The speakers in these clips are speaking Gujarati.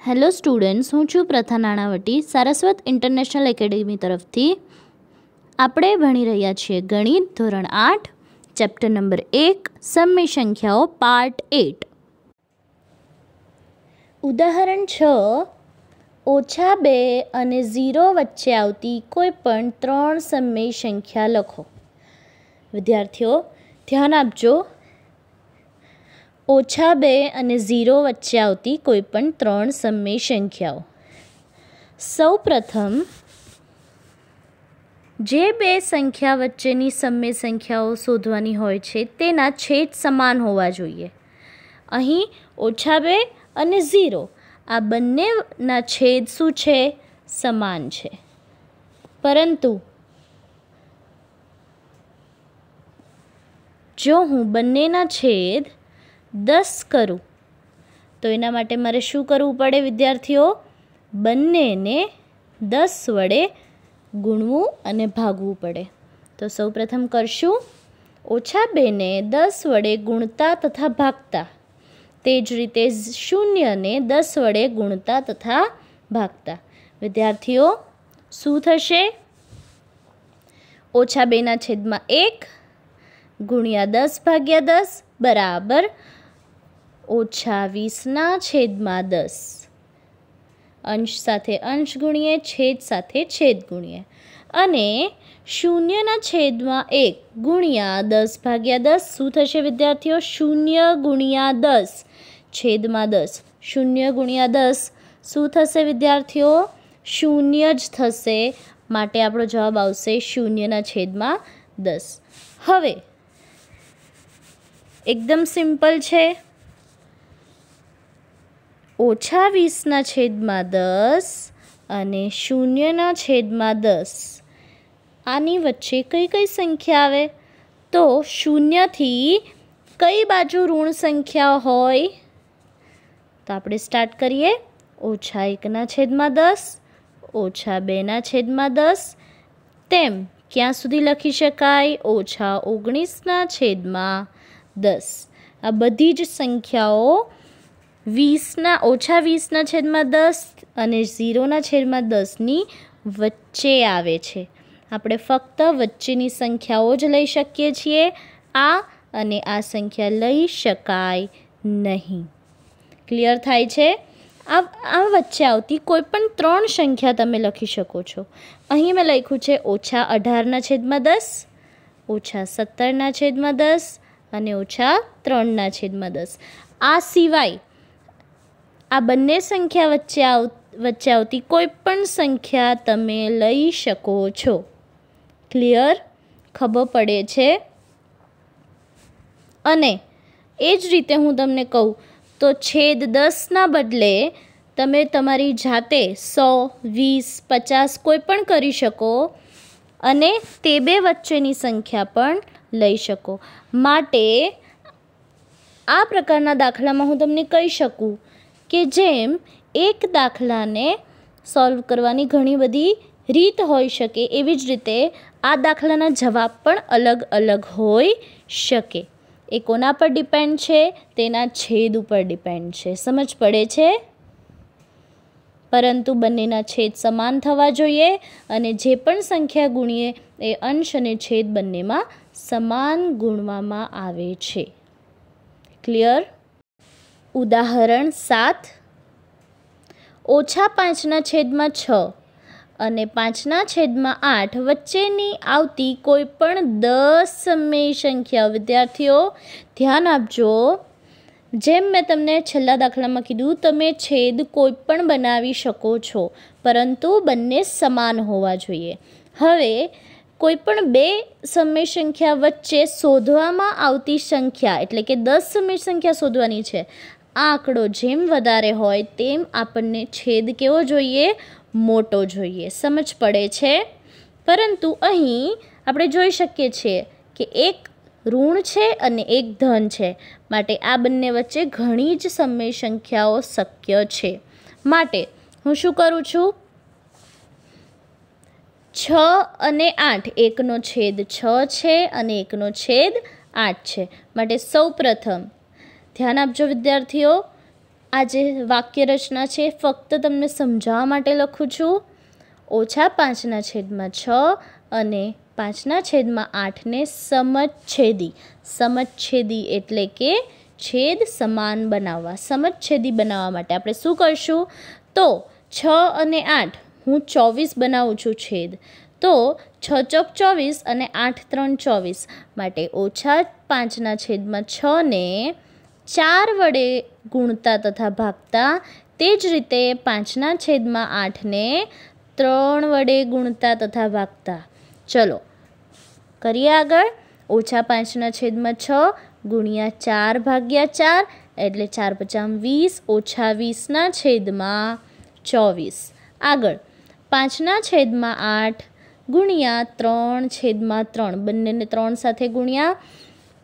હેલો સ્ટુડન્ટ્સ, હું છું પ્રથા નાણાવટી, સારસ્વત ઇન્ટરનેશનલ એકેડેમી તરફથી. આપણે ભણી રહ્યા છીએ ગણિત ધોરણ 8, ચેપ્ટર નંબર 1, સમય સંખ્યાઓ, પાર્ટ 8. ઉદાહરણ 6. -2 અને 0 વચ્ચે આવતી કોઈ પણ 3 સમય સંખ્યા લખો. વિદ્યાર્થીઓ ધ્યાન આપજો. -2 અને 0 વચ્ચે આવતી કોઈ પણ 3 સમય સંખ્યાઓ. સૌ પ્રથમ જે બે સંખ્યા વચ્ચેની સમય સંખ્યાઓ શોધવાની હોય છે તેના છેદ સમાન હોવા જોઈએ. અહીં -2 અને 0 આ બંનેના છેદ શું છે? સમાન છે. પરંતુ જો હું બંનેના છેદ 10 કરું તો એના માટે મારે શું કરવું પડે વિદ્યાર્થીઓ? બંનેને 10 વડે ગુણવું અને ભાગવું પડે. તો સૌપ્રથમ કરશું -2 ને 10 વડે ગુણતા તથા ભાગતા. તે જ રીતે 0 ને 10 વડે ગુણતા તથા ભાગતા. વિદ્યાર્થીઓ શું થશે? -2/1 ગુણ્યા 10/10 બરાબર -20/10. અંશ સાથે અંશ ગુણીએ, છેદ સાથે છેદ ગુણીએ. અને 0/1 ગુણ્યા 10/10 શું થશે વિદ્યાર્થીઓ? 0 ગુણ્યા 10 છેદમાં 10. 0 ગુણ્યા 10 શું થશે વિદ્યાર્થીઓ? 0 જ થશે. માટે આપણો જવાબ આવશે 0/10. હવે એકદમ સિમ્પલ છે. -20/10 અને 0/10 આની વચ્ચે કઈ કઈ સંખ્યા આવે? તો 0 થી કઈ બાજુ ઋણ સંખ્યા હોય? તો આપણે સ્ટાર્ટ કરીએ. -1/10 -2/10 તેમ ક્યાં સુધી લખી શકાય? -19/10. આ બધી જ સંખ્યાઓ -20/10 અને 0/10ની વચ્ચે આવે છે. આપણે ફક્ત વચ્ચેની સંખ્યાઓ જ લઈ શકીએ છીએ. આ અને આ સંખ્યા લઈ શકાય નહીં. ક્લિયર થાય છે? આ વચ્ચે આવતી કોઈ પણ 3 સંખ્યા તમે લખી શકો છો. અહીં મેં લખ્યું છે -18/10, -17/10 અને -3/10. આ સિવાય આ બંને સંખ્યા વચ્ચે આવતી કોઈ પણ સંખ્યા તમે લઈ શકો છો. ક્લિયર? ખબર પડે છે? અને એ જ રીતે હું તમને કહું તો છેદ 10ના બદલે તમે તમારી જાતે 100, 20, 50 કોઈ પણ કરી શકો અને તે બે વચ્ચેની સંખ્યા પણ લઈ શકો. માટે આ પ્રકારના દાખલામાં હું તમને કહી શકું કે જેમ એક દાખલાને સોલ્વ કરવાની ઘણી બધી રીત હોઈ શકે, એવી જ રીતે આ દાખલાના જવાબ પણ અલગ અલગ હોઈ શકે. એ કોના પર ડિપેન્ડ છે? તેના છેદ ઉપર ડિપેન્ડ છે. સમજ પડે છે? પરંતુ બંનેના છેદ સમાન થવા જોઈએ અને જે પણ સંખ્યા ગુણીએ એ અંશ અને છેદ બંનેમાં સમાન ગુણવામાં આવે છે. ક્લિયર? ઉદાહરણ 7. -5/6 અને 5/8 વચ્ચેની આવતી કોઈ પણ 10 સમય સંખ્યા. વિદ્યાર્થીઓ ધ્યાન આપજો. જેમ મેં તમને છેલ્લા દાખલામાં કીધું, તમે છેદ કોઈ પણ બનાવી શકો છો, પરંતુ બંને સમાન હોવા જોઈએ. હવે કોઈ પણ 2 સમય સંખ્યા વચ્ચે શોધવામાં આવતી સંખ્યા, એટલે કે 10 સમય સંખ્યા શોધવાની છે. આ આંકડો જેમ વધારે હોય તેમ આપણને છેદ કેવો જોઈએ? મોટો જોઈએ. સમજ પડે છે? પરંતુ અહીં આપણે જોઈ શકીએ છીએ કે એક ઋણ છે અને એક ધન છે. માટે આ બંને વચ્ચે ઘણી જ સમય સંખ્યાઓ શક્ય છે. માટે હું શું કરું છું? 6 અને 8, એકનો છેદ 6 છે અને એકનો છેદ 8 છે. માટે સૌ પ્રથમ ધ્યાન આપજો વિદ્યાર્થીઓ, આ જે વાક્ય રચના છે ફક્ત તમને સમજાવવા માટે લખું છું. -5/6 અને 5/8ને સમચ્છેદી એટલે કે છેદ સમાન બનાવવા. સમચ્છેદી બનાવવા માટે આપણે શું કરશું? તો 6 અને 8 હું 24 બનાવું છું છેદ. તો 6 ચોક 24 અને 8 3 24 માટે -5/6 ને 4 વડે ગુણતા તથા ભાગતા. તે જ રીતે 5/8ને 3 વડે ગુણતા તથા ભાગતા. ચલો કરીએ આગળ. -5/6 ગુણ્યા 4/4 એટલે 4×5 = 20 -20/24. આગળ 5/8 ગુણ્યા 3/3 બંનેને 3 સાથે ગુણ્યા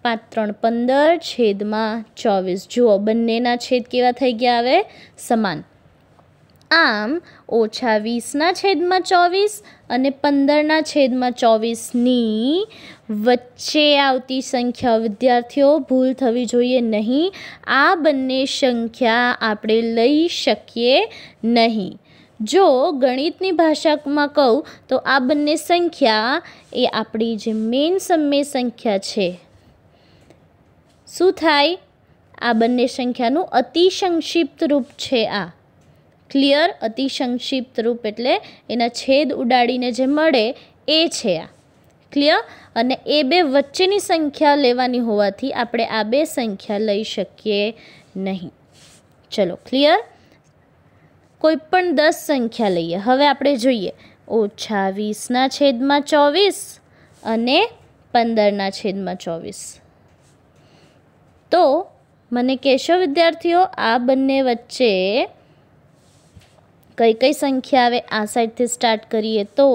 5×3 = 15/24. જુઓ બંનેના છેદ કેવા થઈ ગયા? હવે સમાન. આમ -20/24 અને 15/24ની વચ્ચે આવતી સંખ્યા વિદ્યાર્થીઓ ભૂલ થવી જોઈએ નહીં. આ બંને સંખ્યા આપણે લઈ શકીએ નહીં. જો ગણિતની ભાષામાં કહું તો આ બંને સંખ્યા એ આપણી જે મેઇન સમય સંખ્યા છે. શું થાય? આ બંને સંખ્યાનું અતિસંક્ષિપ્ત રૂપ છે આ. ક્લિયર? અતિસંક્ષિપ્ત રૂપ એટલે એના છેદ ઉડાડીને જે મળે એ છે આ. ક્લિયર? અને એ બે વચ્ચેની સંખ્યા લેવાની હોવાથી આપણે આ બે સંખ્યા લઈ શકીએ નહીં. ચલો ક્લિયર? કોઈ પણ 10 સંખ્યા લઈએ. હવે આપણે જોઈએ -20/24 અને 15/24. તો મને કહેશો વિદ્યાર્થીઓ આ બંને વચ્ચે કઈ સંખ્યા આવે? આ સાઈડથી સ્ટાર્ટ કરીએ તો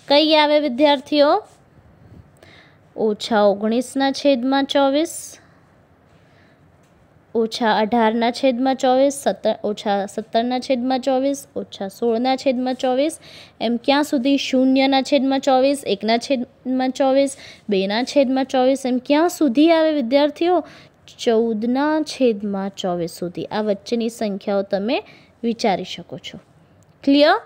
કઈ આવે વિદ્યાર્થીઓ? -19/24, -18/24, -17/24, -16/24. એમ ક્યાં સુધી? 0/24, 1/24, 2/24. એમ ક્યાં સુધી આવે વિદ્યાર્થીઓ? 14/24 સુધી. આ વચ્ચેની સંખ્યાઓ તમે વિચારી શકો છો. ક્લિયર?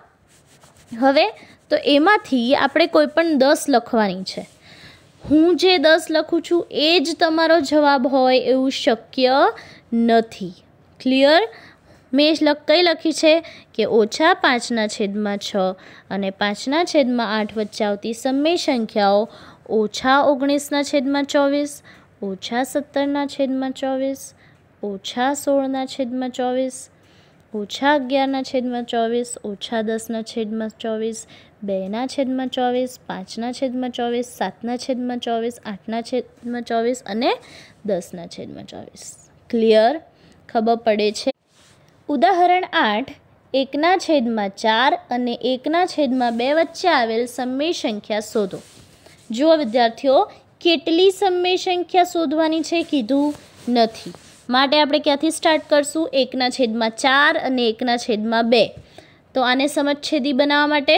હવે તો એમાંથી આપણે કોઈ પણ 10 લખવાની છે. હું જે 10 લખું છું એ જ તમારો જવાબ હોય એવું શક્ય નથી. ક્લિયર? મેં કઈ લખી છે કે -5/6 અને 5/8 વચ્ચે આવતી સમય સંખ્યાઓ -19/24, -17/24, -16/24, -11/24, -10/24, 2/24, 5/24, 7/24, 8/24 અને 10/24. ક્લિયર? ખબર પડે છે? ઉદાહરણ 8 1/4 અને 1/2 વચ્ચે આવેલ સમય સંખ્યા શોધો. જુઓ વિદ્યાર્થીઓ, કેટલી સમય સંખ્યા શોધવાની છે કીધું નથી. માટે આપણે ક્યાંથી સ્ટાર્ટ કરશું? 1/4 અને 1/2. તો આને સમચ્છેદી બનાવવા માટે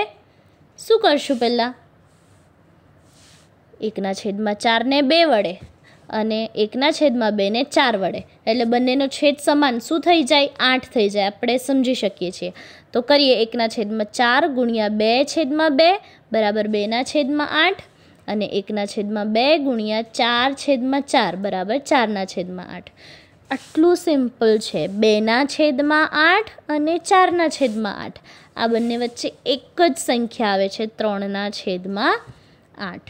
શું કરશું? પહેલાં 1/4 ને 2 વડે અને 1/2 ને 4 વડે, એટલે બંનેનો છેદ સમાન શું થઈ જાય? 8 થઈ જાય. આપણે સમજી શકીએ છીએ. તો કરીએ 1/4 ગુણ્યા 2/2 બરાબર 2/8 અને 1/2 ગુણ્યા 4/4 બરાબર 4/8. આટલું સિમ્પલ છે. 2/8 અને 4/8. આ બંને વચ્ચે એક જ સંખ્યા આવે છે 3/8.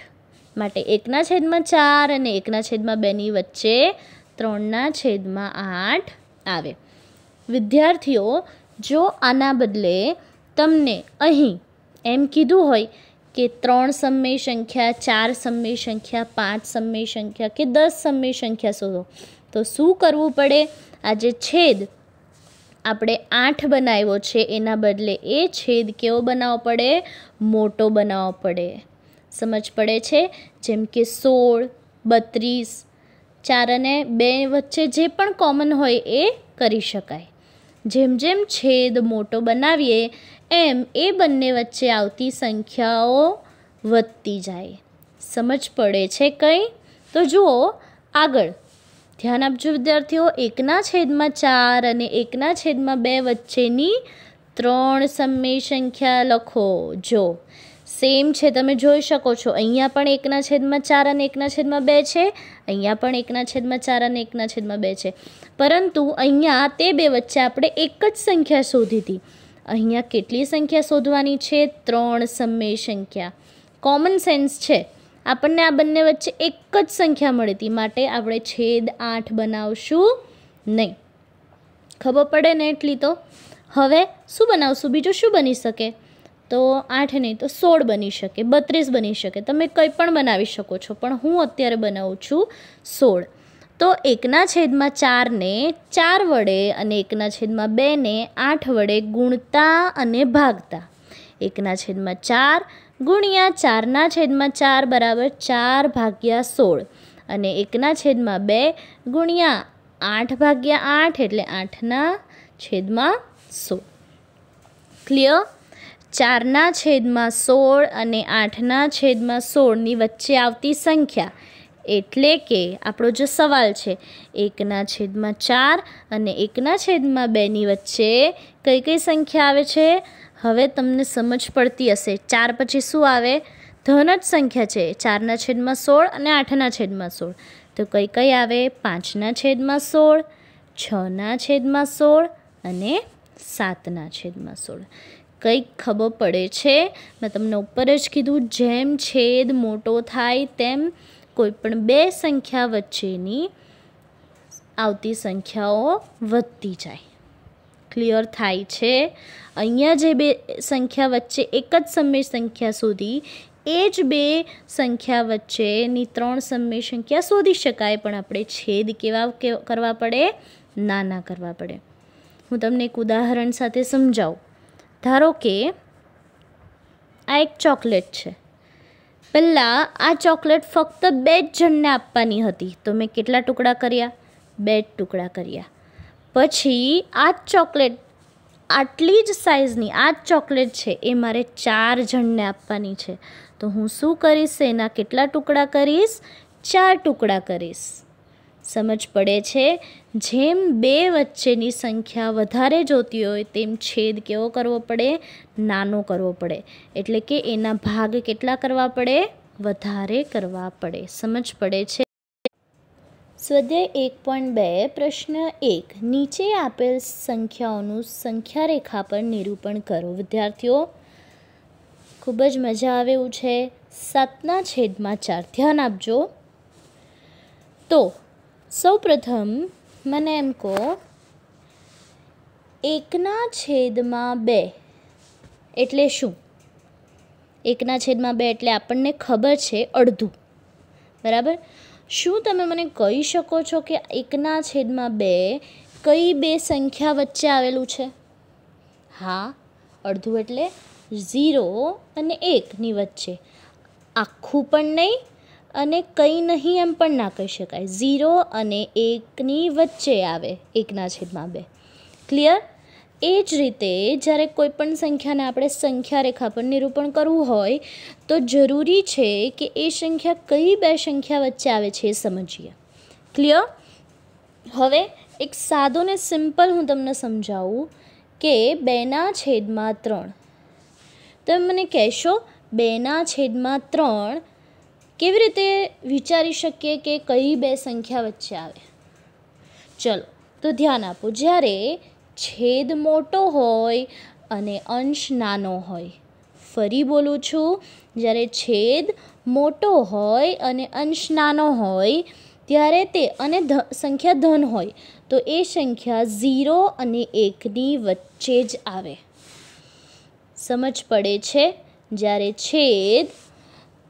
માટે 1/4 અને 1/2ની વચ્ચે 3/8 આવે. વિદ્યાર્થીઓ, જો આના બદલે તમને અહીં એમ કીધું હોય કે 3 સમય સંખ્યા, 4 સમય સંખ્યા, 5 સમય સંખ્યા કે 10 સમય સંખ્યા શોધો, તો શું કરવું પડે? આ જે છેદ આપણે 8 બનાવ્યો છે એના બદલે એ છેદ કેવો બનાવવો પડે? મોટો બનાવવો પડે. સમજ પડે છે? જેમ કે 16, 32, 4 અને 2 વચ્ચે જે પણ કોમન હોય એ કરી શકાય. જેમ જેમ છેદ મોટો બનાવીએ એમ એ બંને વચ્ચે આવતી સંખ્યાઓ વધતી જાય. સમજ પડે છે કંઈ? તો જુઓ આગળ ધ્યાન આપજો વિદ્યાર્થીઓ, 1/4 અને 1/2 વચ્ચેની 3 સમય સંખ્યા લખો. જો સેમ છે, તમે જોઈ શકો છો, અહીંયા પણ 1/4 અને 1/2 છે, અહીંયા પણ 1/4 અને 1/2 છે, પરંતુ અહીંયા તે બે વચ્ચે આપણે એક જ સંખ્યા શોધી હતી. અહીંયા કેટલી સંખ્યા શોધવાની છે? 3 સમય સંખ્યા. કોમન સેન્સ છે, આપણને આ બંને વચ્ચે એક જ સંખ્યા મળી હતી, માટે આપણે છેદ 8 બનાવશું નહીં. ખબર પડે ને એટલી તો. હવે શું બનાવશું? બીજું શું બની શકે? તો 8 નહીં તો 16 બની શકે, 32 બની શકે, તમે કંઈ પણ બનાવી શકો છો, પણ હું અત્યારે બનાવું છું 16. તો 1/4 ને 4 વડે અને 1/2 ને 8 વડે ગુણતા અને ભાગતા. 1/4 ગુણ્યા 4/4 બરાબર 4/16 અને 1/2 ગુણ્યા 8/8 એટલે 8/16. ક્લિયર? 4/16 અને 8/16 વચ્ચે આવતી સંખ્યા, એટલે કે આપણો જે સવાલ છે 1/4 અને 1/2 વચ્ચે કઈ કઈ સંખ્યા આવે છે? હવે તમને સમજ પડતી હશે. 4 પછી શું આવે? ધન જ સંખ્યા છે. 4/16 અને 8/16. તો કઈ કઈ આવે? 5/16, 6/16 અને 7/16. કંઈક ખબર પડે છે? મેં તમને ઉપર જ કીધું, જેમ છેદ મોટો થાય તેમ કોઈપણ બે સંખ્યા વચ્ચેની આવતી સંખ્યાઓ વધતી જાય. ક્લિયર થાય છે? અહીંયા જે બે સંખ્યા વચ્ચે એક જ સમય સંખ્યા શોધી, એ જ બે સંખ્યા વચ્ચેની 3 સમય સંખ્યા શોધી શકાય, પણ આપણે છેદ કેવા કરવા પડે? નાના કરવા પડે. હું તમને એક ઉદાહરણ સાથે સમજાવું. ધારો કે આ એક ચોકલેટ છે. પહેલાં આ ચોકલેટ ફક્ત 2 જ જણને આપવાની હતી, તો મેં કેટલા ટુકડા કર્યા? 2 ટુકડા કર્યા. પછી આ જ ચોકલેટ, આટલી જ સાઇઝની આ જ ચોકલેટ છે, એ મારે 4 જણને આપવાની છે, તો હું શું કરીશ? એના કેટલા ટુકડા કરીશ? 4 ટુકડા કરીશ. સમજ પડે છે? જેમ બે વચ્ચેની સંખ્યા વધારે જોતી હોય તેમ છેદ કેવો કરવો પડે? નાનો કરવો પડે. એટલે કે એના ભાગ કેટલા કરવા પડે? વધારે કરવા પડે. સમજ પડે છે? સ્વાધ્યાય 1.2 પ્રશ્ન 1. નીચે આપેલ સંખ્યાઓનું સંખ્યા રેખા પર નિરૂપણ કરો. વિદ્યાર્થીઓ, ખૂબ જ મજા આવે એવું છે. 7/4. ધ્યાન આપજો. તો સૌપ્રથમ મને એમ કહો, 1/2 એટલે શું? 1/2 એટલે આપણને ખબર છે અડધું, બરાબર? શું તમે મને કહી શકો છો કે 1/2 કઈ બે સંખ્યા વચ્ચે આવેલું છે? હા, અડધું એટલે 0 અને 1ની વચ્ચે. આખું પણ નહીં અને કંઈ નહીં એમ પણ ના કહી શકાય. 0 અને 1ની વચ્ચે આવે 1/2. ક્લિયર? એ જ રીતે જ્યારે કોઈ પણ સંખ્યાને આપણે સંખ્યા રેખા પર નિરૂપણ કરવું હોય તો જરૂરી છે કે એ સંખ્યા કઈ બે સંખ્યા વચ્ચે આવે છે એ સમજીએ. ક્લિયર? હવે એક સાદો ને સિમ્પલ હું તમને સમજાવું કે 2/3. તમે મને કહેશો 2/3 કેવી રીતે વિચારી શકીએ કે કઈ બે સંખ્યા વચ્ચે આવે? ચલો તો ધ્યાન આપો. જ્યારે છેદ મોટો હોય અને અંશ નાનો હોય. ફરી બોલું છું, જ્યારે છેદ મોટો હોય અને અંશ નાનો હોય ત્યારે તે અને સંખ્યા ધન હોય તો એ સંખ્યા 0 અને 1ની વચ્ચે જ આવે. સમજ પડે છે? જ્યારે છેદ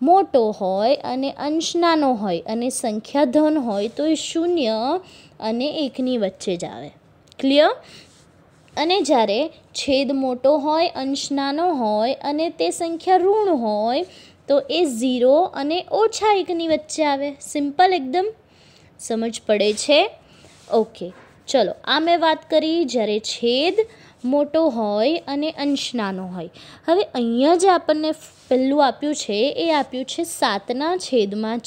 મોટો હોય અને અંશ નાનો હોય અને સંખ્યા ધન હોય તો એ 0 અને 1ની વચ્ચે જ આવે. ક્લિયર? અને જ્યારે છેદ મોટો હોય, અંશ નાનો હોય અને તે સંખ્યા ઋણ હોય તો એ 0 અને -1ની વચ્ચે આવે. સિમ્પલ એકદમ. સમજ પડે છે? ઓકે, ચલો આ મેં વાત કરી જ્યારે છેદ મોટો હોય અને અંશ નાનો હોય. હવે અહીંયા જે આપણને પહેલું આપ્યું છે એ આપ્યું છે 7/4, જેમાં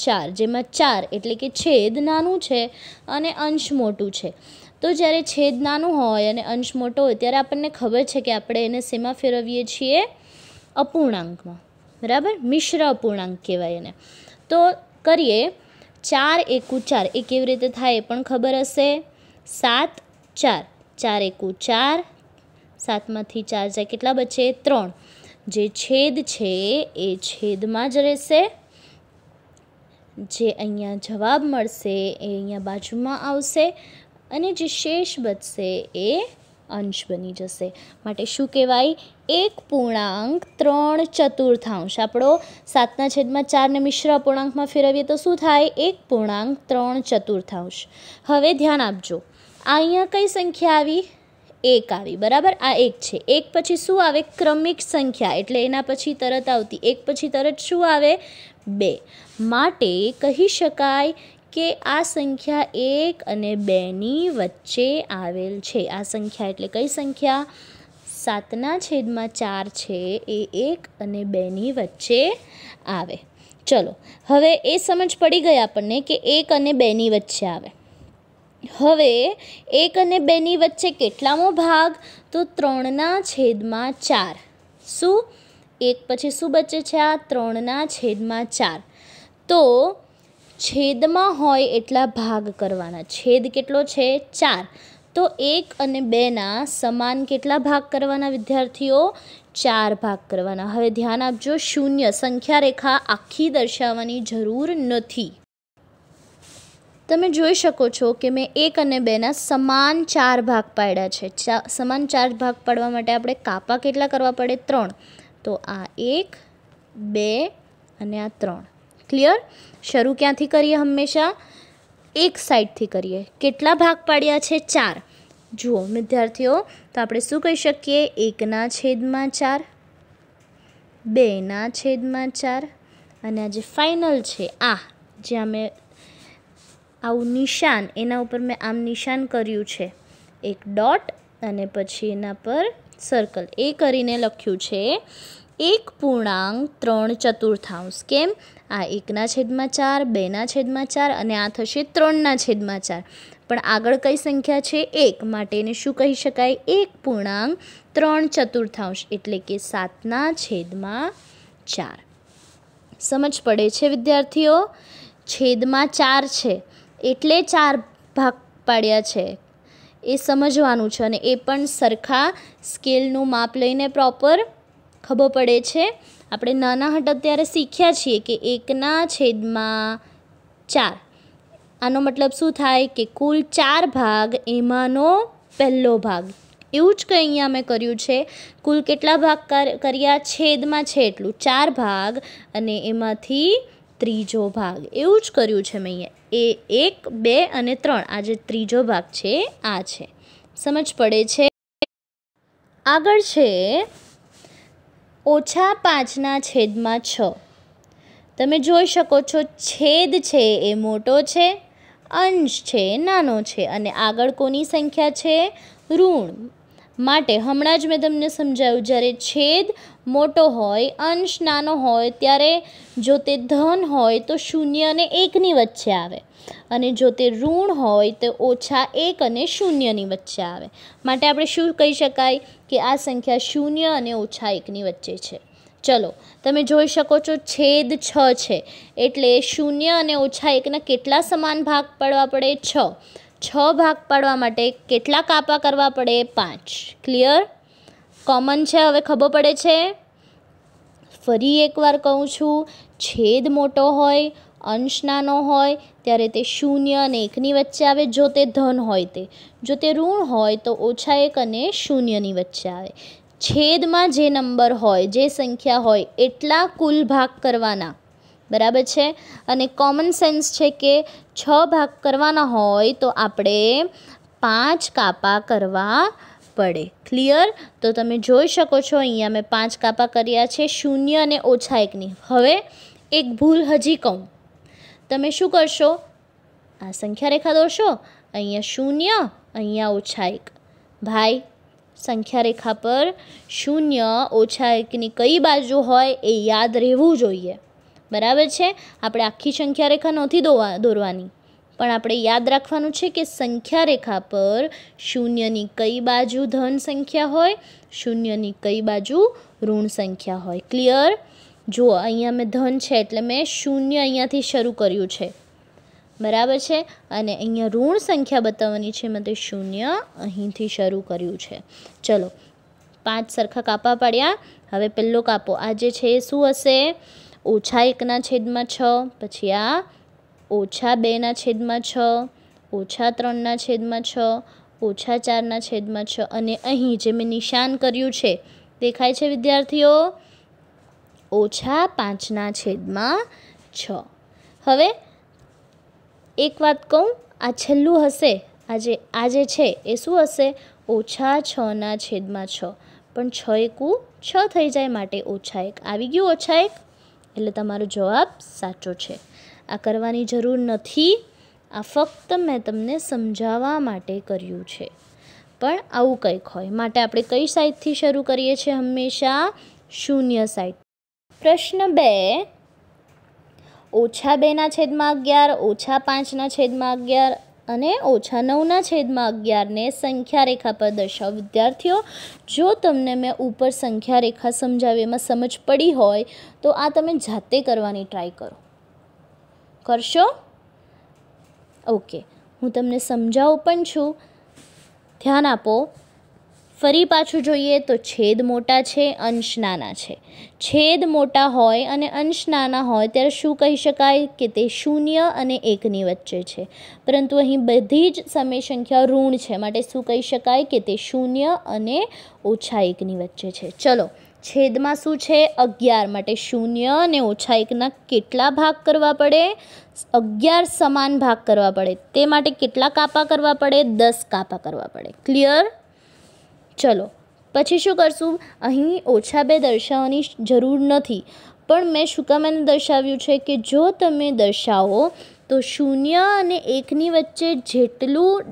4 એટલે કે છેદ નાનું છે અને અંશ મોટું છે. તો જ્યારે છેદ નાનું હોય અને અંશ મોટો હોય ત્યારે આપણને ખબર છે કે આપણે એને શેમાં ફેરવીએ છીએ? અપૂર્ણાંકમાં. બરાબર, મિશ્ર અપૂર્ણાંક કહેવાય એને. તો કરીએ. 4 એકુ 4 એ કેવી રીતે થાય એ પણ ખબર હશે. 7 4, 4 એકુ 4, 7માંથી 4 જાય કેટલા બચે? 3. જે છેદ છે એ છેદમાં જ રહેશે. જે અહીંયા જવાબ મળશે એ અહીંયા બાજુમાં આવશે અને જે શેષ બચશે એ અંશ બની જશે. માટે શું કહેવાય? 1.3/4. આપણો 7/4 મિશ્ર અપૂર્ણાંકમાં ફેરવીએ તો શું થાય? 1.3/4. હવે ધ્યાન આપજો, આ અહીંયા કઈ સંખ્યા આવી? 1 આવી. બરાબર, આ 1 છે. 1 પછી શું આવે? ક્રમિક સંખ્યા, એટલે એના પછી તરત આવતી. 1 પછી તરત શું આવે? 2. માટે કહી શકાય કે આ સંખ્યા 1 અને 2ની વચ્ચે આવેલ છે. આ સંખ્યા એટલે કઈ સંખ્યા? 7/4 છે એ 1 અને 2ની વચ્ચે આવે. ચલો, હવે એ સમજ પડી ગઈ આપણને કે 1 અને 2ની વચ્ચે આવે. હવે 1 અને 2ની વચ્ચે કેટલામો ભાગ? તો 3/4. શું? 1 પછી શું બચે છે? આ 3/4. તો છેદમાં હોય એટલા ભાગ કરવાના. છેદ કેટલો છે? 4. તો 1 અને 2ના સમાન કેટલા ભાગ કરવાના વિદ્યાર્થીઓ? 4 ભાગ કરવાના. હવે ધ્યાન આપજો, શૂન્ય સંખ્યા રેખા આખી દર્શાવવાની જરૂર નથી. તમે જોઈ શકો છો કે મેં 1 અને 2ના સમાન 4 ભાગ પાડ્યા છે. સમાન 4 ભાગ પાડવા માટે આપણે કાપા કેટલા કરવા પડે? 3. તો આ 1, 2 અને આ 3. ક્લિયર? શરૂ ક્યાંથી કરીએ? હંમેશા એક સાઈડથી કરીએ. કેટલા ભાગ પાડ્યા છે? 4. જુઓ વિદ્યાર્થીઓ, તો આપણે શું કહી શકીએ? 1/4, 2/4 અને આ જે ફાઇનલ છે આ જ્યાં મેં આવું નિશાન, એના ઉપર મેં આમ નિશાન કર્યું છે, એક ડોટ અને પછી એના પર સર્કલ, એ કરીને લખ્યું છે 1.3/4. કેમ? આ 1/4, 2/4 અને આ થશે 3/4. પણ આગળ કઈ સંખ્યા છે? 1. માટે એને શું કહી શકાય? 1.3/4 એટલે કે 7/4. સમજ પડે છે વિદ્યાર્થીઓ? છેદમાં 4 છે એટલે 4 ભાગ પાડ્યા છે એ સમજવાનું છે, અને એ પણ સરખા સ્કેલનું માપ લઈને પ્રોપર ખબર પડે છે. આપણે નાના હતા ત્યારે શીખ્યા છીએ કે 1/4. આનો મતલબ શું થાય? કે કુલ 4 ભાગ, એમાંનો પહેલો ભાગ. એવું જ કંઈ અહીંયા મેં કર્યું છે. કુલ કેટલા ભાગ કર્યા? છેદમાં છે એટલું 4 ભાગ અને એમાંથી ત્રીજો ભાગ. એવું જ કર્યું છે મેં અહીંયા. એ 1, 2 અને 3, આ જે ત્રીજો ભાગ છે આ છે. સમજ પડે છે? આગળ છે -5/6. તમે જોઈ શકો છો છેદ છે એ મોટો છે, અંશ છે નાનો છે, અને આગળ કોની સંખ્યા છે? ઋણ. માટે હમણાં જ મેં તમને સમજાવ્યું, જ્યારે છેદ મોટો હોય, અંશ નાનો હોય, ત્યારે જો તે ધન હોય તો 0 અને 1ની વચ્ચે આવે, અને જો તે ઋણ હોય તો -1 અને 0ની વચ્ચે આવે. માટે આપણે શું કહી શકાય? કે આ સંખ્યા 0 અને -1ની વચ્ચે છે. ચલો, તમે જોઈ શકો છો છેદ 6 છે એટલે 0 અને -1ના કેટલા સમાન ભાગ પાડવા પડે? 6. 6 ભાગ પાડવા માટે કેટલા કાપા કરવા પડે? 5. ક્લિયર? કોમન છે, હવે ખબર પડે છે? ફરી એકવાર કહું છું, છેદ મોટો હોય, અંશ નાનો હોય ત્યારે તે 0 અને 1ની વચ્ચે આવે જો તે ધન હોય તે. જો તે ઋણ હોય તો -1 અને 0ની વચ્ચે આવે. છેદમાં જે નંબર હોય, જે સંખ્યા હોય એટલા કુલ ભાગ કરવાના. બરાબર છે? અને કોમન સેન્સ છે કે 6 ભાગ કરવાના હોય તો આપણે 5 કાપા કરવા પડે. ક્લિયર? તો તમે જોઈ શકો છો અહીંયા મેં 5 કાપા કર્યા છે 0 અને -1ની. હવે એક ભૂલ હજી કહું, તમે શું કરશો? આ સંખ્યા રેખા દોરશો, અહીંયા 0, અહીંયા -1. ભાઈ સંખ્યા રેખા પર 0 ઓછા 1ની કઈ બાજુ હોય એ યાદ રહેવું જોઈએ. બરાબર છે. આપણે આખી સંખ્યા રેખા નથી દોરવાની, પણ આપણે યાદ રાખવાનું છે કે સંખ્યા રેખા પર 0ની કઈ બાજુ ધન સંખ્યા હોય, 0ની કઈ બાજુ ઋણ સંખ્યા હોય. ક્લિયર? જુઓ, અહીંયા મેં ધન છે એટલે મેં 0 અહીંયાથી શરૂ કર્યું છે. બરાબર છે. અને અહીંયા ઋણ સંખ્યા બતાવવાની છે, મેં તે 0 અહીંથી શરૂ કર્યું છે. ચલો, 5 સરખા કાપા પાડ્યા. હવે પહેલો કાપો આ જે છે એ શું હશે? ઓછા 1/6. પછી આ ઓછા 2/6, ઓછા 3/6, ઓછા 4/6 અને અહીં જે મેં નિશાન કર્યું છે દેખાય છે વિદ્યાર્થીઓ? ઓછા 5/6. હવે એક વાત કહું, આ છેલ્લું હશે, આ જે છે એ શું હશે? ઓછા 6/6. પણ 6 એકુ 6 થઈ જાય, માટે ઓછા 1 આવી ગયું. ઓછા 1 એટલે તમારો જવાબ સાચો છે. આ કરવાની જરૂર નથી, આ ફક્ત મેં તમને સમજાવવા માટે કર્યું છે. પણ આવું કંઈક હોય માટે આપણે કઈ સાઈડથી શરૂ કરીએ છીએ? હંમેશા 0 સાઈડ. પ્રશ્ન 2, ઓછા 2/11, ઓછા 5/11 અને ઓછા 9/11 ને સંખ્યા રેખા પર દર્શાવો. વિદ્યાર્થીઓ, જો તમને મેં ઉપર સંખ્યા રેખા સમજાવી એમાં સમજ પડી હોય તો આ તમે જાતે કરવાની ટ્રાય કરો. કરશો? ઓકે, હું તમને સમજાવું પણ છું. ધ્યાન આપો. ફરી પાછું જોઈએ તો છેદ મોટા છે, અંશ નાના છે. છેદ મોટા હોય અને અંશ નાના હોય ત્યારે શું કહી શકાય? કે તે 0 અને 1ની વચ્ચે છે. પરંતુ અહીં બધી જ સમય સંખ્યા ઋણ છે માટે શું કહી શકાય? કે તે 0 અને ઓછા 1ની વચ્ચે છે. ચલો, છેદમાં શું છે? 11 માટે 0 અને ઓછા 1ના કેટલા ભાગ કરવા પડે? 11 સમાન ભાગ કરવા પડે. તે માટે કેટલા કાપા કરવા પડે? 10 કાપા કરવા પડે. ક્લિયર? ચલો, પછી શું કરશું? અહીં ઓછા 2 દર્શાવવાની જરૂર નથી, પણ મેં શું કામ એને દર્શાવ્યું છે કે જો તમે દર્શાવો તો 0 અને 1ની વચ્ચે જેટલું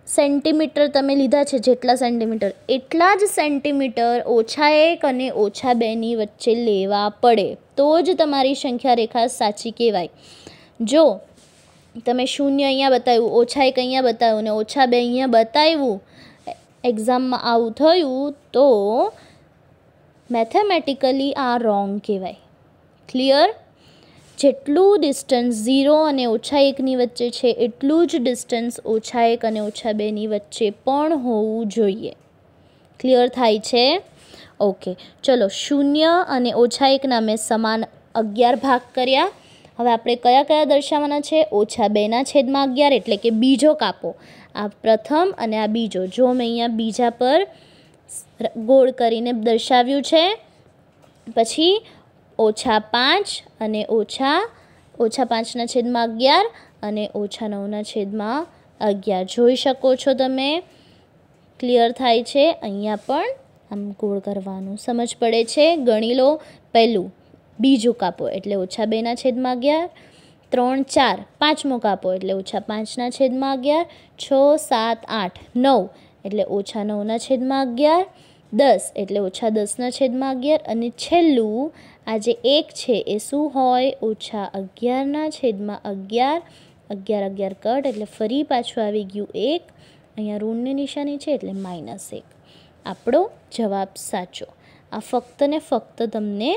સેન્ટીમીટર તમે લીધા છે, જેટલા સેન્ટીમીટર એટલા જ સેન્ટીમીટર ઓછા 1 અને ઓછા 2ની વચ્ચે લેવા પડે, તો જ તમારી સંખ્યા રેખા સાચી કહેવાય. જો તમે 0 અહીંયા બતાવ્યું, ઓછા 1 અહીંયા બતાવ્યું અને ઓછા 2 અહીંયા બતાવ્યું, એક્ઝામમાં આવું થયું તો મેથેમેટિકલી આ રોંગ કહેવાય. ક્લિયર? જેટલું ડિસ્ટન્સ 0 અને ઓછા 1ની વચ્ચે છે એટલું જ ડિસ્ટન્સ ઓછા 1 અને ઓછા 2ની વચ્ચે પણ હોવું જોઈએ. ક્લિયર થાય છે? ઓકે, ચલો, 0 અને ઓછા 1ના મેં સમાન 11 ભાગ કર્યા. હવે આપણે કયા કયા દર્શાવવાના છે? ઓછા 2/11 એટલે કે બીજો કાપો. આ પ્રથમ અને આ બીજો. જો મેં અહીંયા બીજા પર ગોળ કરીને દર્શાવ્યું છે. પછી ઓછા 5 અને ઓછા 5/11 અને ઓછા 9/11 જોઈ શકો છો તમે. ક્લિયર થાય છે? અહીંયા પણ આમ ગોળ કરવાનું સમજ પડે છે. ગણી લો. પહેલું, બીજું કાપો એટલે ઓછા 2/11, 3, 4, પાંચમો કાપો એટલે ઓછા 5/11, 6, 7, 8, 9 એટલે ઓછા 9/11, 10 એટલે ઓછા 10/11 અને છેલ્લું આ જે 1 છે એ શું હોય? ઓછા 11/11. 11 કટ એટલે ફરી પાછું આવી ગયું 1. અહીંયા ઋણની નિશાની છે એટલે -1. આપણો જવાબ સાચો. આ ફક્ત ને ફક્ત તમને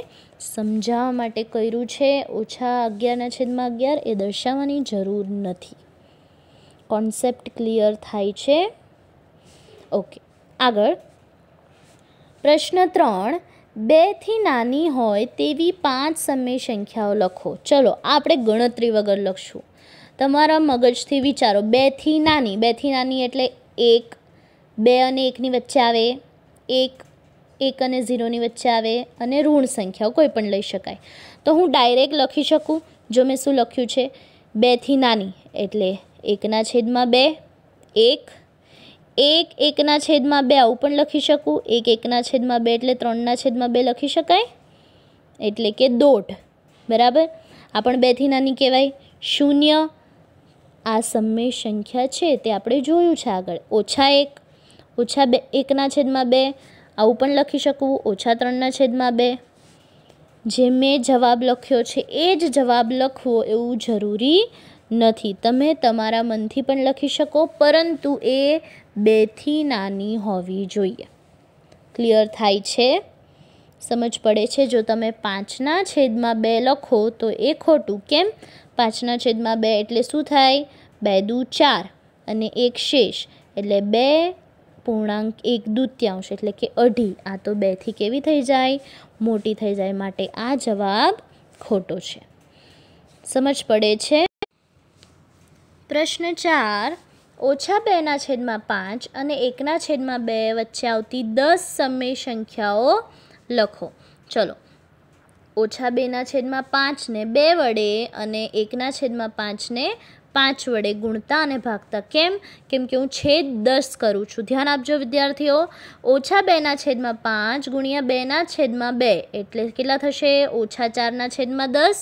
સમજાવવા માટે કર્યું છે. ઓછા 11/11 એ દર્શાવવાની જરૂર નથી. કોન્સેપ્ટ ક્લિયર થાય છે? ઓકે, આગળ પ્રશ્ન 3, 2થી નાની હોય તેવી 5 સમય સંખ્યાઓ લખો. ચલો, આપણે ગણતરી વગર લખશું. તમારા મગજથી વિચારો. 2થી નાની. 2થી નાની એટલે 1, 2 અને 1ની વચ્ચે આવે, 1 અને 0ની વચ્ચે આવે અને ઋણ સંખ્યાઓ કોઈ પણ લઈ શકાય. તો હું ડાયરેક્ટ લખી શકું. જો મેં શું લખ્યું છે? 2થી નાની એટલે 1/2, 1 1/2 આવું પણ લખી શકું. 1 1/2 એટલે 3/2 લખી શકાય, એટલે કે 1/2. બરાબર? આ પણ 2થી નાની કહેવાય. 0 આ સમય સંખ્યા છે તે આપણે જોયું છે આગળ. ઓછા 1, ઓછા 1/2 આવું પણ લખી શકું, ઓછા 3/2. જે મેં જવાબ લખ્યો છે એ જ જવાબ લખવો એવું જરૂરી નથી. તમે તમારા મનથી પણ લખી શકો, પરંતુ એ 2થી નાની હોવી જોઈએ. ક્લિયર થાય છે? સમજ પડે છે? જો તમે 5/2 લખો તો એ ખોટું. કેમ? 5/2 એટલે શું થાય? 2 દુ 4 અને 1 શેષ એટલે 2.1/2 એટલે કે અઢી. આ તો 2થી કેવી થઈ જાય? મોટી થઈ જાય. માટે આ જવાબ ખોટો છે. સમજ પડે છે? પ્રશ્ન 4. ઓછા 2/5 અને 1/2 વચ્ચે આવતી 10 સમય સંખ્યાઓ લખો. ચલો, ઓછા 2/5 ને 2 વડે અને 1/5 ને 5 વડે ગુણતા અને ભાગતા. કેમ? કેમ કે હું છેદ 10 કરું છું. ધ્યાન આપજો વિદ્યાર્થીઓ. ઓછા 2/5 ગુણ્યા 2/2 એટલે કેટલા થશે? ઓછા 4/10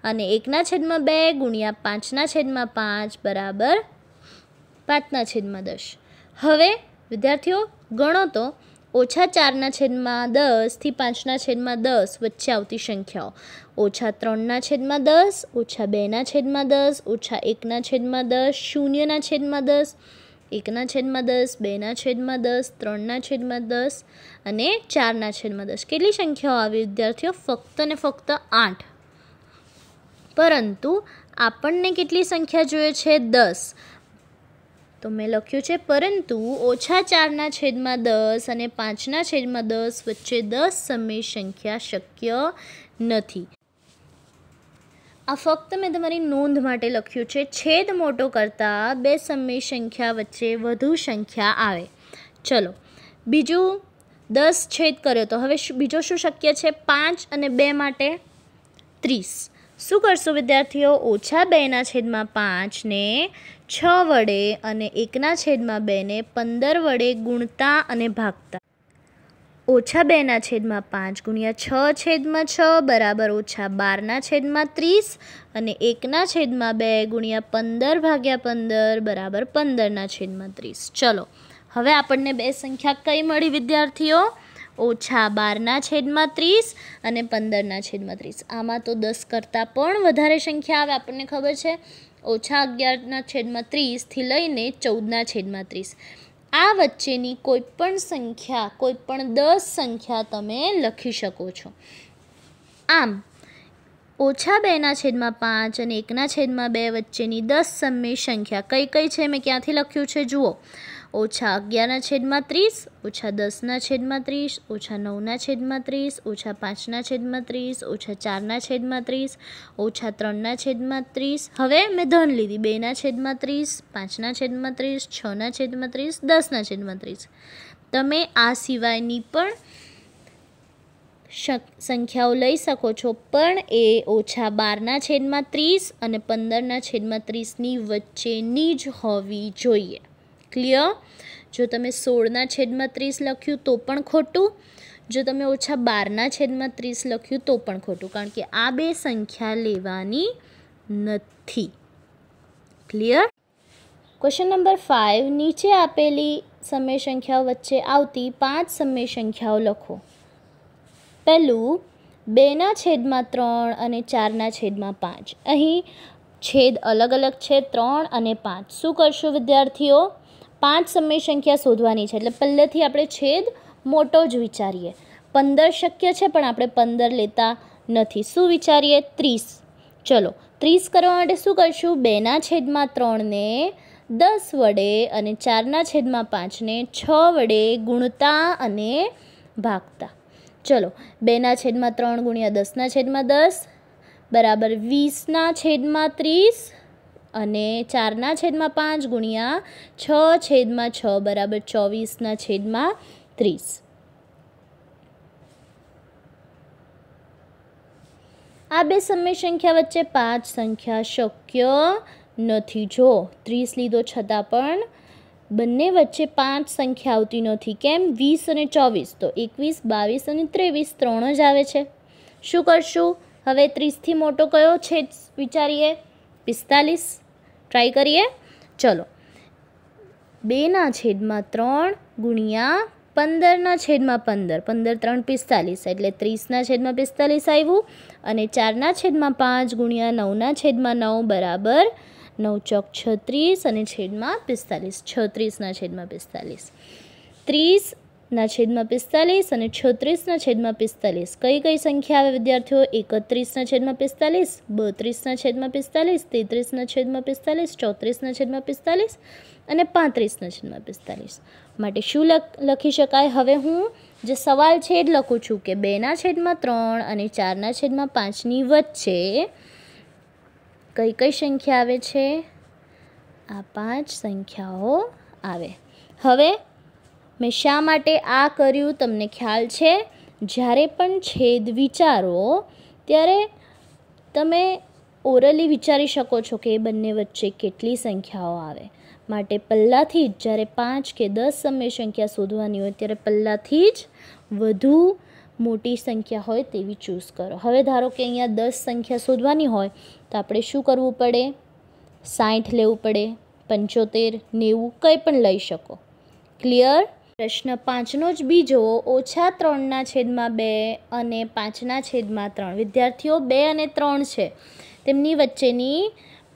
અને 1/2 ગુણ્યા 5/5 બરાબર 5/10. હવે વિદ્યાર્થીઓ ગણો તો ઓછા 4/10 થી 5/10 વચ્ચે આવતી સંખ્યાઓ. ઓછા 3/10, ઓછા 2/10, ઓછા 1/10, 0/10, 1/10, 2/10, 3/10 અને 4/10. કેટલી સંખ્યાઓ આવી વિદ્યાર્થીઓ? ફક્ત ને ફક્ત 8. પરંતુ આપણને કેટલી સંખ્યા જોઈએ છે? 10. તો મેં લખ્યું છે પરંતુ ઓછા 4/10 અને 5/10 વચ્ચે 10 સમય સંખ્યા શક્ય નથી. આ ફક્ત મેં તમારી નોંધ માટે લખ્યું છે. છેદ મોટો કરતાં 2 સમય સંખ્યા વચ્ચે વધુ સંખ્યા આવે. ચલો, બીજું 10 છેદ કર્યો તો હવે બીજો શું શક્ય છે? 5 અને 2 માટે 30. શું કરશું વિદ્યાર્થીઓ? ઓછા 2/5 ને 6 વડે અને 1/2 ને 15 વડે ગુણતા અને ભાગતા. ઓછા 2/5 ગુણ્યા 6/6 બરાબર ઓછા 12/30 અને 1/2 ગુણ્યા 15/15 બરાબર 15/30. ચલો, હવે આપણને બે સંખ્યા કઈ મળી વિદ્યાર્થીઓ? ઓછા 12/30 અને 15/30. આમાં તો 10 કરતાં પણ વધારે સંખ્યા આવે. આપણને ખબર છે ઓછા 11/30 થી લઈને 14/30. આ વચ્ચેની કોઈ પણ સંખ્યા, કોઈ પણ 10 સંખ્યા તમે લખી શકો છો. આમ ઓછા 2/5 અને 1/2 વચ્ચેની 10 સમય સંખ્યા કઈ કઈ છે? મેં ક્યાંથી લખ્યું છે જુઓ. ઓછા 11/30, ઓછા 10/30, ઓછા 9/30, ઓછા 5/30, ઓછા 4/30, ઓછા 3/30. હવે મેં ધન લીધી 2/30, 5/30, 6/30, 10/30. તમે આ સિવાયની પણ સંખ્યાઓ લઈ શકો છો, પણ એ ઓછા 12/30 અને 15/30ની વચ્ચેની જ હોવી જોઈએ. ક્લિયર? જો તમે 16/30 લખ્યું તો પણ ખોટું. જો તમે ઓછા 12/30 લખ્યું તો પણ ખોટું, કારણ કે આ બે સંખ્યા લેવાની નથી. ક્લિયર? Question number 5. નીચે આપેલી સમય સંખ્યાઓ વચ્ચે આવતી 5 સમય સંખ્યાઓ લખો. પહેલું 2/3 અને 4/5. અહીં છેદ અલગ અલગ છે, 3 અને 5. શું કરશું વિદ્યાર્થીઓ? 5 સમય સંખ્યા શોધવાની છે, એટલે પહેલેથી આપણે છેદ મોટો જ વિચારીએ. 15 શક્ય છે, પણ આપણે 15 લેતા નથી. શું વિચારીએ? 30. ચલો, 30 કરવા માટે શું કરશું? 2/3 ને 10 વડે અને 4/5 ને 6 વડે ગુણતા અને ભાગતા. ચલો, 2/3 ગુણ્યા 10/10 બરાબર 20/30 અને 4/5 ગુણ્યા 6/6 બરાબર 24/30. આ બે સમય સંખ્યા વચ્ચે 5 સંખ્યા શક્ય નથી. જો 30 લીધો છતાં પણ બંને વચ્ચે 5 સંખ્યા આવતી નથી. કેમ? 20 અને 24 તો 21, 22 અને 23 3 જ આવે છે. શું કરશું? હવે 30થી મોટો કયો છે વિચારીએ? 45. ટ્રાય કરીએ. ચલો, 2/3 ગુણ્યા 15/15, 15 3 45 એટલે 30/45 આવ્યું. અને 4/5 ગુણ્યા 9/9 બરાબર 9 ચોક 36 અને છેદમાં 45, 36/45. 30/45 અને 36/45 કઈ કઈ સંખ્યા આવે વિદ્યાર્થીઓ? 31/45, 32/45, 33/45, 34/45 અને 35/45. માટે શું લખી શકાય? હવે હું જે સવાલ છે એ જ લખું છું કે 2/3 અને 4/5ની વચ્ચે કઈ કઈ સંખ્યા આવે છે? આ 5 સંખ્યાઓ આવે. હવે મેં શા માટે આ કર્યું તમને ખ્યાલ છે? જ્યારે પણ છેદ વિચારો ત્યારે તમે ઓરલી વિચારી શકો છો કે એ બંને વચ્ચે કેટલી સંખ્યાઓ આવે. માટે પહેલાંથી જ જ્યારે 5 કે 10 સમય સંખ્યા શોધવાની હોય ત્યારે પહેલાંથી જ વધુ મોટી સંખ્યા હોય તેવી ચૂઝ કરો. હવે ધારો કે અહીંયા 10 સંખ્યા શોધવાની હોય તો આપણે શું કરવું પડે? 60 લેવું પડે, 75, 90 કંઈ પણ લઈ શકો. ક્લિયર? પ્રશ્ન 5નો જ બીજો, -3/2 અને 5/3. વિદ્યાર્થીઓ 2 અને 3 છે, તેમની વચ્ચેની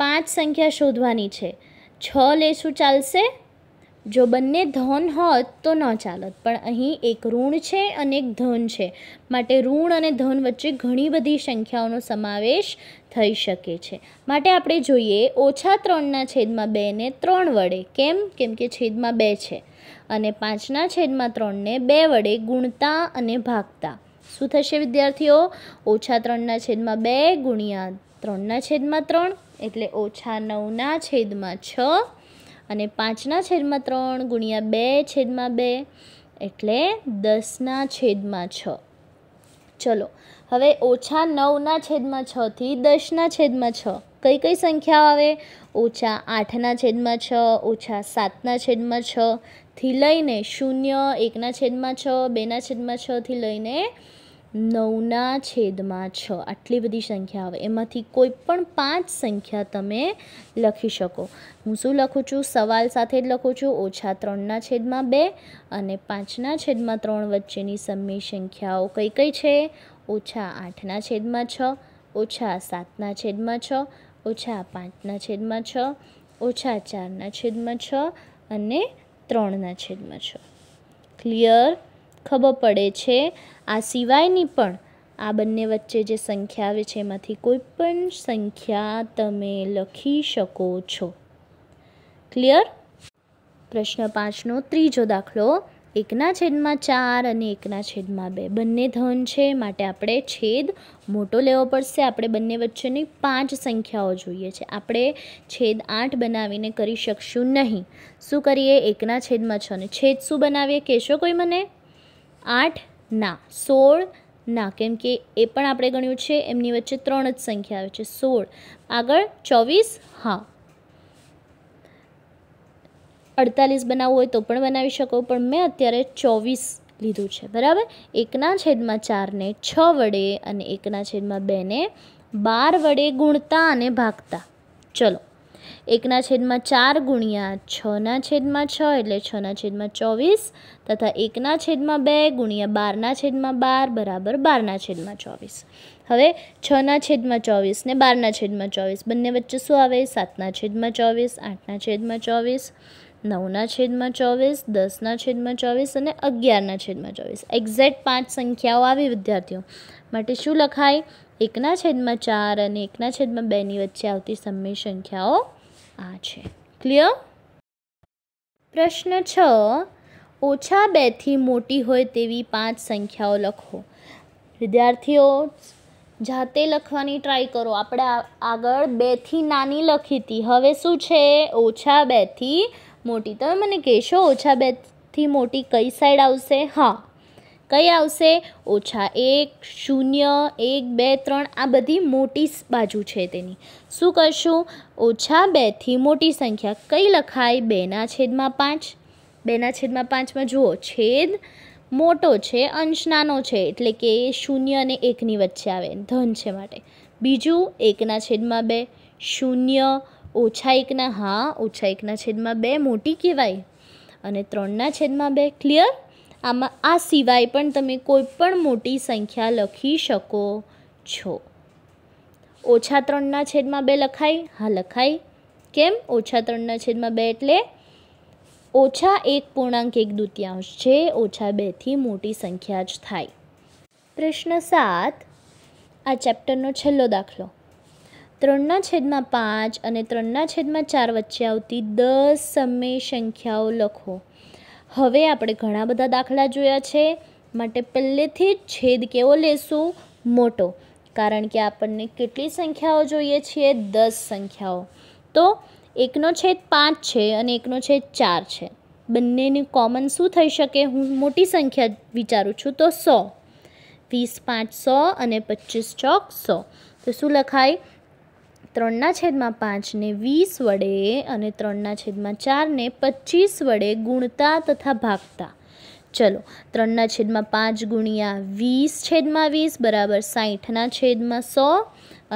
5 સંખ્યા શોધવાની છે. 6 લેશું ચાલશે? જો બંને ધન હોત તો ન ચાલત, પણ અહીં એક ઋણ છે અને એક ધન છે. માટે ઋણ અને ધન વચ્ચે ઘણી બધી સંખ્યાઓનો સમાવેશ થઈ શકે છે. માટે આપણે જોઈએ -3/2 ને 3 વડે. કેમ? કેમ કે છેદમાં 2 છે. અને 5/3 ને 2 વડે ગુણતા અને ભાગતા શું થશે વિદ્યાર્થીઓ? -3/2 ગુણ્યા 3/3 એટલે -9/6 અને 5/3 ગુણ્યા 2/2 એટલે 10/6. ચલો હવે -9/6 થી 10/6 કઈ કઈ સંખ્યાઓ આવે? -8/6, -7/6 થી લઈને 0, 1/6, 2/6 થી લઈને 9/6. આટલી બધી સંખ્યા આવે. એમાંથી કોઈ પણ 5 સંખ્યા તમે લખી શકો. હું શું લખું છું? સવાલ સાથે જ લખું છું. -3/2 અને 5/3 વચ્ચેની સમય સંખ્યાઓ કઈ કઈ છે? -8/6, -7/6, -5/6, -4/6 અને 3/6. ક્લિયર? ખબર પડે છે? આ સિવાયની પણ આ બંને વચ્ચે જે સંખ્યા આવે છે એમાંથી કોઈ પણ સંખ્યા તમે લખી શકો છો. ક્લિયર? પ્રશ્ન 5નો ત્રીજો દાખલો, 1/4 અને 1/2 બંને ધન છે. માટે આપણે છેદ મોટો લેવો પડશે. આપણે બંને વચ્ચેની 5 સંખ્યાઓ જોઈએ છે. આપણે છેદ 8 બનાવીને કરી શકશું નહીં. શું કરીએ? 1/6 અને છેદ શું બનાવીએ કહેશો કોઈ મને? 8 ના, 16 ના, કેમ કે એ પણ આપણે ગણ્યું છે એમની વચ્ચે 3 જ સંખ્યા આવે છે. 16 આગળ 24, હા 48 બનાવવું હોય તો પણ બનાવી શકો, પણ મેં અત્યારે 24 લીધું છે. બરાબર? 1/4 ને 6 વડે અને 1/2 ને 12 વડે ગુણતા અને ભાગતા. ચલો 1/4 ગુણ્યા 6/6 એટલે 6/24 તથા 1/2 ગુણ્યા 12/12 બરાબર 12/24. હવે 6/24 ને 12/24 બંને વચ્ચે શું આવે? 7/24, 8/24, 9/24, 10/24 અને 11/24. એક્ઝેક્ટ 5 સંખ્યાઓ આવી વિદ્યાર્થીઓ. માટે શું લખાય? 1/4 અને 1/2ની વચ્ચે આવતી સમય સંખ્યાઓ આ છે. ક્લિયર? પ્રશ્ન 6, -2 થી મોટી હોય તેવી 5 સંખ્યાઓ લખો. વિદ્યાર્થીઓ જાતે લખવાની ટ્રાય કરો. આપણે આગળ 2 થી નાની લખી હતી. હવે શું છે? -2 થી મોટી. તમે મને કહેશો -2 થી મોટી કઈ સાઈડ આવશે? હા, કઈ આવશે? -1, 0, 1, 2, 3 આ બધી મોટી બાજુ છે તેની. શું કરશું? -2 થી મોટી સંખ્યા કઈ લખાય? 2/5. 2/5માં જુઓ છેદ મોટો છે, અંશ નાનો છે, એટલે કે 0 અને 1ની વચ્ચે આવે, ધન છે માટે. બીજું 1/2, 0, -1 હા -1/2 મોટી કહેવાય. અને 3/2. ક્લિયર? આમાં આ સિવાય પણ તમે કોઈ પણ મોટી સંખ્યા લખી શકો છો. -3/2 લખાય? હા, લખાય. કેમ? -3/2 એટલે -1.1 જે -2 થી મોટી સંખ્યા જ થાય. પ્રશ્ન 7, આ ચેપ્ટરનો છેલ્લો દાખલો. 3/5 અને 3/4 વચ્ચે આવતી 10 સમય સંખ્યાઓ લખો. હવે આપણે ઘણા બધા દાખલા જોયા છે, માટે પહેલેથી જ છેદ કેવો લેશું? મોટો. કારણ કે આપણને કેટલી સંખ્યાઓ જોઈએ છીએ? 10 સંખ્યાઓ. તો 1/5 છે અને 1/4 છે. બંનેની કોમન શું થઈ શકે? હું મોટી સંખ્યા વિચારું છું તો 100. 20 5 100 અને 25 ચોક 100. તો શું લખાય? 3/5 ને 20 વડે અને 3/4 ને 25 વડે ગુણતા તથા ભાગતા. ચલો, 3/5 ગુણ્યા 20/20 બરાબર 60/100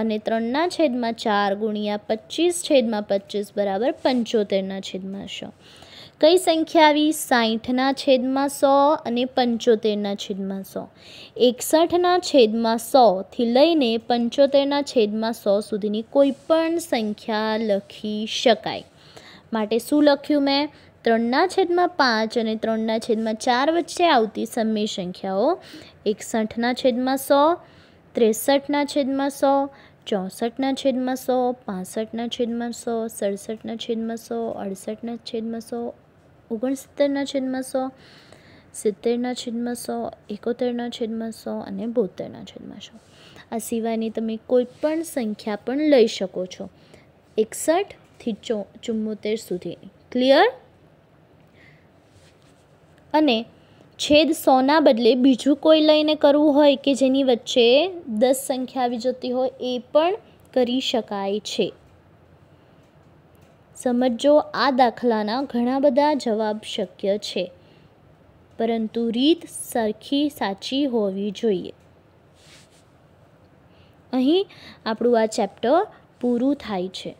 અને 3/4 ગુણ્યા 25/25 બરાબર 75/100. કઈ સંખ્યા આવી? 60/100 અને 75/100. 61/100 થી લઈને 75/100 સુધીની કોઈ પણ સંખ્યા લખી શકાય. માટે શું લખ્યું મેં? 3/5 અને 3/4 વચ્ચે આવતી સમય સંખ્યાઓ 61/100, 63/100, 64/100, 65/100, 67/100, 68/100, 69/100, 70/100, 71/100 અને 72/100. આ સિવાયની તમે કોઈ પણ સંખ્યા પણ લઈ શકો છો, 61 થી 74 સુધીની. ક્લિયર? અને છેદ 100ના બદલે બીજું કોઈ લઈને કરવું હોય કે જેની વચ્ચે 10 સંખ્યા આવી જતી હોય, એ પણ કરી શકાય છે. સમજો, આ દાખલાના ઘણા બધા જવાબ શક્ય છે, પરંતુ રીત સરખી સાચી હોવી જોઈએ. અહીં આપણું આ ચેપ્ટર પૂરું થાય છે.